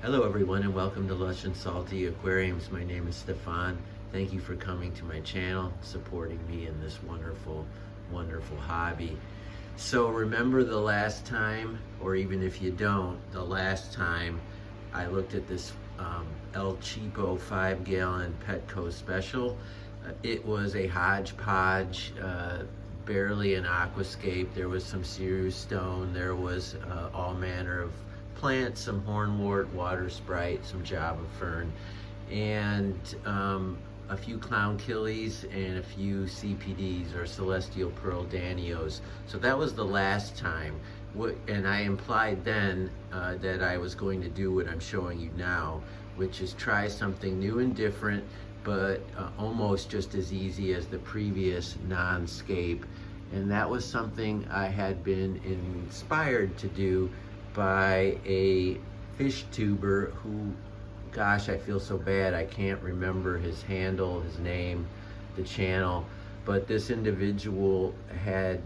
Hello everyone and welcome to Lush and Salty Aquariums. My name is Stefan. Thank you for coming to my channel, supporting me in this wonderful, wonderful hobby. So remember the last time, or even if you don't, the last time I looked at this El Cheapo 5-gallon Petco special. It was a hodgepodge, barely an aquascape. There was some cereus stone, there was all manner of plants, some hornwort, water sprite, some Java Fern, and a few clown killies and a few CPDs or celestial pearl Danios. So that was the last time. And I implied then that I was going to do what I'm showing you now, which is try something new and different, but almost just as easy as the previous non-scape. And that was something I had been inspired to do by a fish tuber who, gosh, I feel so bad, I can't remember his handle, his name, the channel, but this individual had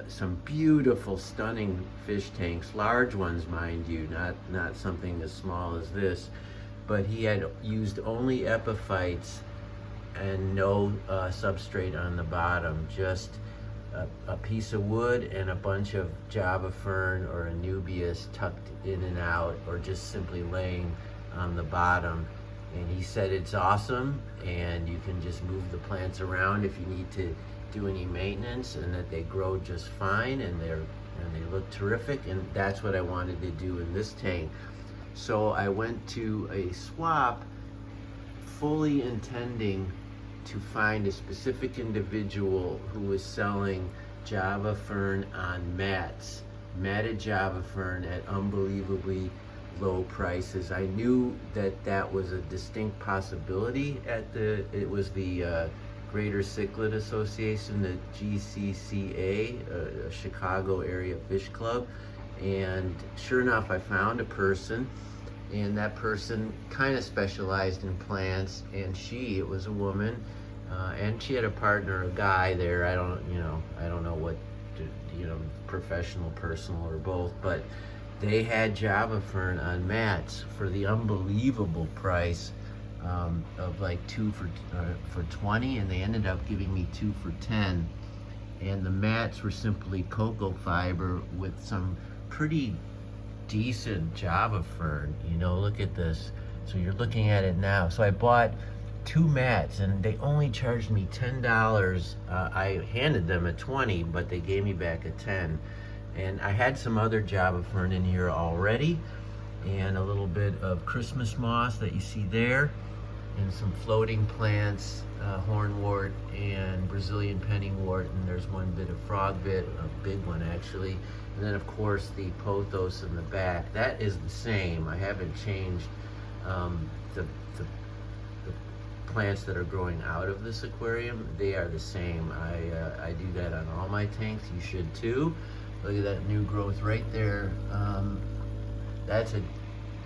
some beautiful, stunning fish tanks, large ones, mind you, not something as small as this, but he had used only epiphytes and no substrate on the bottom, just a piece of wood and a bunch of Java Fern or Anubias tucked in and out, or just simply laying on the bottom. And he said it's awesome, and you can just move the plants around if you need to do any maintenance, and that they grow just fine, and they look terrific. And that's what I wanted to do in this tank. So I went to a swap, fully intending to find a specific individual who was selling Java Fern on mats, matted Java Fern at unbelievably low prices. I knew that that was a distinct possibility it was the Greater Cichlid Association, the GCCA, a Chicago area fish club. And sure enough, I found a person, and that person kind of specialized in plants, and it was a woman, and she had a partner, a guy there. I don't know what, professional, personal, or both, but they had Java Fern on mats for the unbelievable price of like 2 for 20, and they ended up giving me 2 for 10. And the mats were simply cocoa fiber with some pretty decent Java Fern. Look at this. So you're looking at it now. So I bought 2 mats, and they only charged me $10. I handed them a 20, but they gave me back a 10. And I had some other Java Fern in here already, and a little bit of Christmas moss that you see there, and some floating plants, hornwort and Brazilian pennywort, and there's one bit of frogbit, a big one actually, and then of course the pothos in the back. That is the same. I haven't changed the plants that are growing out of this aquarium. They are the same. I do that on all my tanks. You should too. Look at that new growth right there. That's a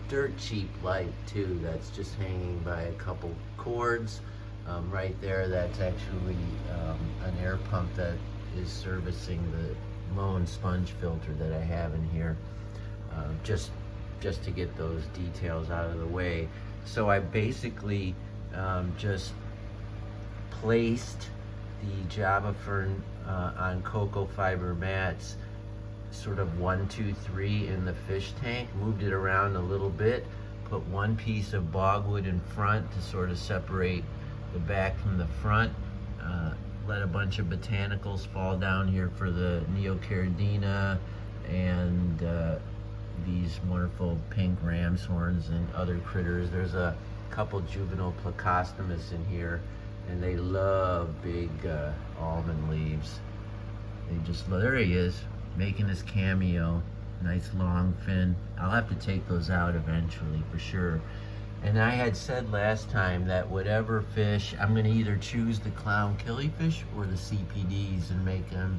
dirt cheap light too. That's just hanging by a couple cords. Right there, that's actually an air pump that is servicing the Moen sponge filter that I have in here. Just to get those details out of the way. So I basically just placed the Java Fern on cocoa fiber mats, sort of 1, 2, 3 in the fish tank, moved it around a little bit, put one piece of bogwood in front to sort of separate the back from the front, let a bunch of botanicals fall down here for the Neocaridina and these wonderful pink ram's horns and other critters. There's a couple juvenile Plecostomus in here, and they love big almond leaves. There he is, making his cameo. Nice long fin. I'll have to take those out eventually for sure. And I had said last time that whatever fish, I'm going to either choose the clown killifish or the CPDs and make them.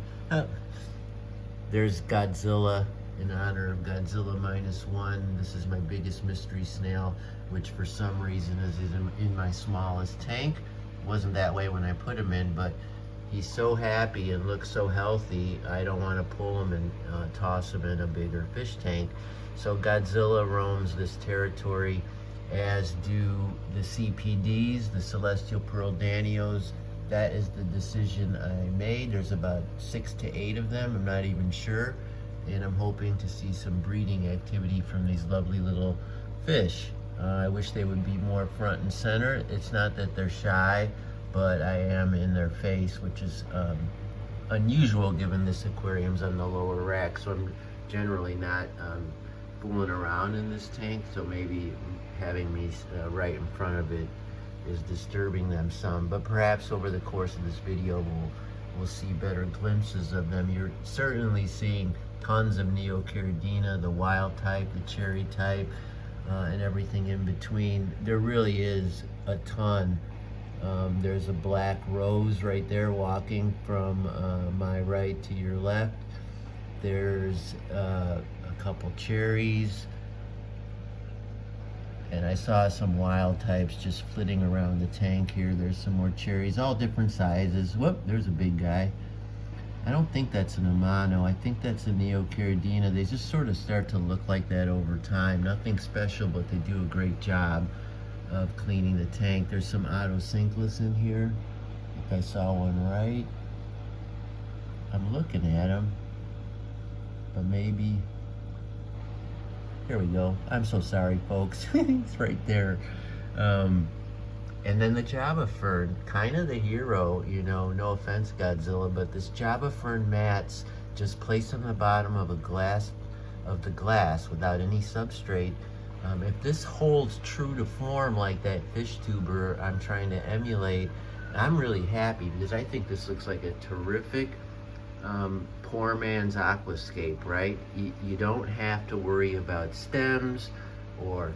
There's Godzilla, in honor of Godzilla -1. This is my biggest mystery snail, which for some reason is in my smallest tank. Wasn't that way when I put him in, but He's so happy and looks so healthy, I don't want to pull him and toss him in a bigger fish tank. So Godzilla roams this territory, as do the CPDs, the Celestial Pearl Danios. That is the decision I made. There's about 6 to 8 of them, I'm not even sure. And I'm hoping to see some breeding activity from these lovely little fish. I wish they would be more front and center. It's not that they're shy, but I am in their face, which is unusual given this aquarium's on the lower rack. So I'm generally not fooling around in this tank. So maybe having me right in front of it is disturbing them some. But perhaps over the course of this video, we'll see better glimpses of them. You're certainly seeing tons of Neocaridina, the wild type, the cherry type, and everything in between. There really is a ton. There's a black rose right there walking from my right to your left. There's a couple cherries. And I saw some wild types just flitting around the tank here. There's some more cherries, all different sizes. Whoop, there's a big guy. I don't think that's an Amano. I think that's a Neocaridina. They just sort of start to look like that over time. Nothing special, but they do a great job of cleaning the tank. There's some Autosynclus in here. I think I saw one right. I'm looking at them, but maybe, here we go. I'm so sorry, folks. It's right there. And then the Java Fern, kind of the hero, you know, no offense, Godzilla, but this Java Fern mats just placed on the bottom of the glass without any substrate. If this holds true to form like that fish tuber I'm trying to emulate, I'm really happy, because I think this looks like a terrific poor man's aquascape, right? You don't have to worry about stems or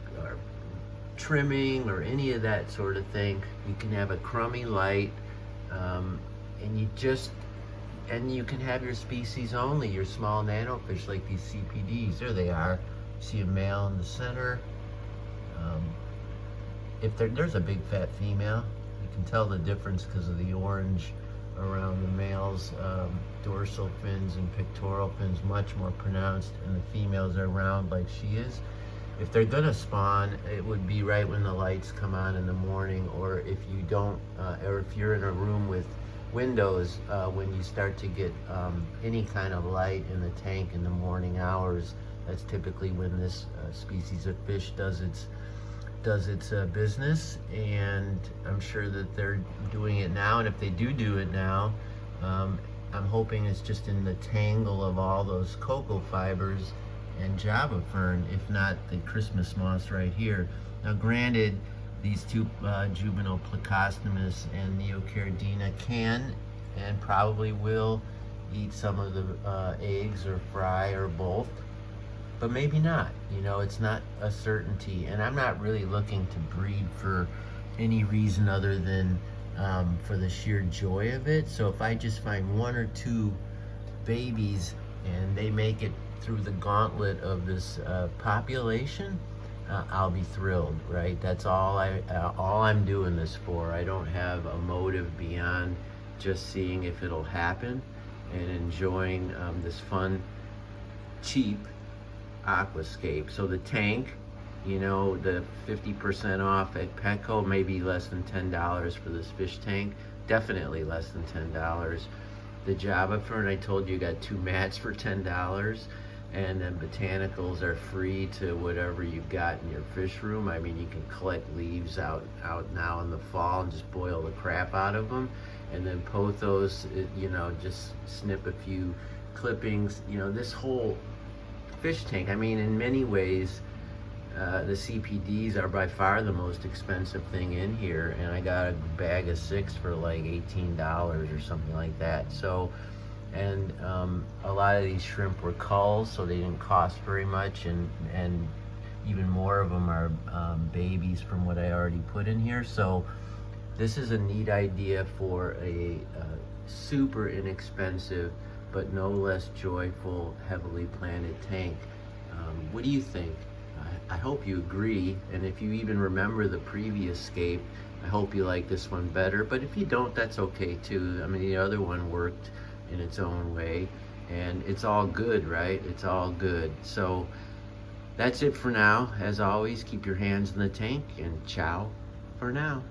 trimming or any of that sort of thing. You can have a crummy light, and you can have your species only, your small nanofish like these CPDs. There they are. See a male in the center. If there's a big fat female, you can tell the difference because of the orange around the male's dorsal fins and pectoral fins, much more pronounced, and the females are round like she is. If they're gonna spawn, it would be right when the lights come on in the morning, or if you don't, or if you're in a room with windows, when you start to get any kind of light in the tank in the morning hours. That's typically when this species of fish does its business, and I'm sure that they're doing it now. And if they do it now, I'm hoping it's just in the tangle of all those cocoa fibers and Java Fern, if not the Christmas moss right here. Now granted, these two juvenile Plecostomus and Neocaridina can and probably will eat some of the eggs or fry or both, but maybe not. You know, it's not a certainty, and I'm not really looking to breed for any reason other than for the sheer joy of it. So if I just find 1 or 2 babies and they make it through the gauntlet of this population, I'll be thrilled, right? That's all I'm doing this for. I don't have a motive beyond just seeing if it'll happen and enjoying this fun, cheap aquascape. So the tank, you know, the 50% off at Petco, maybe less than $10 for this fish tank, definitely less than $10. The Java Fern, I told you, got 2 mats for $10, and then botanicals are free to whatever you've got in your fish room. I mean, you can collect leaves out now in the fall and just boil the crap out of them, and then pothos, you know, just snip a few clippings. You know, this whole fish tank, I mean, in many ways, the CPDs are by far the most expensive thing in here, and I got a bag of 6 for like $18 or something like that. So, and a lot of these shrimp were culls, so they didn't cost very much, and even more of them are babies from what I already put in here. So this is a neat idea for a super inexpensive but no less joyful, heavily planted tank. What do you think? I hope you agree, and if you even remember the previous scape, I hope you like this one better, but if you don't, that's okay too. I mean, the other one worked in its own way, and it's all good, right? It's all good. So that's it for now. As always, keep your hands in the tank, and ciao for now.